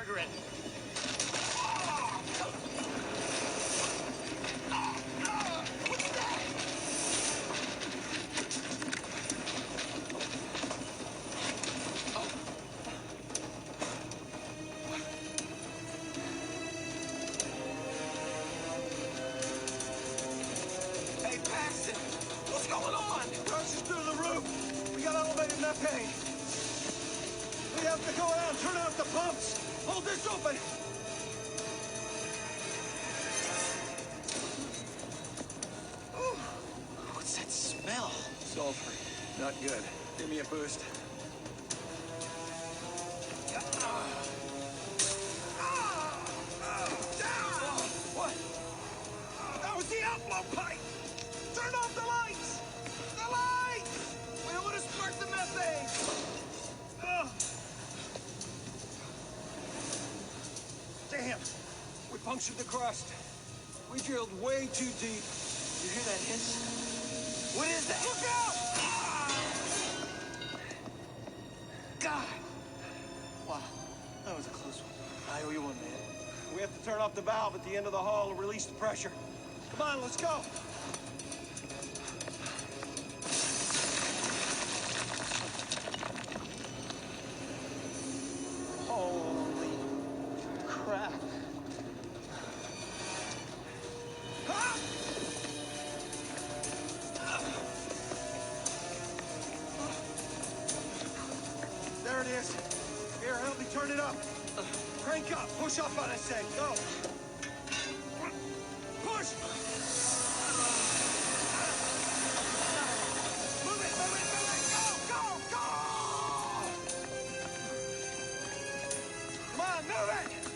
Margaret. What's that? Hey, Paxton, what's going on? Rushing through the roof. We got elevated methane. We have to go out and turn out the pumps. Hold this open. What's that smell? Sulfur. Not good. Give me a boost. What? That was the outflow pipe. Turn off the lights. The lights. We don't want to spark the methane. Damn. We punctured the crust. We drilled way too deep. You hear that hiss? What is that? Look out! God! Wow, that was a close one. I owe you one, man. We have to turn off the valve at the end of the hull and release the pressure. Come on, let's go. Holy crap. Ah! There it is. Here, help me turn it up. Crank up. Push up on it, say. Go. Push! Move it, move it, move it! Go, go, go! Come on, move it!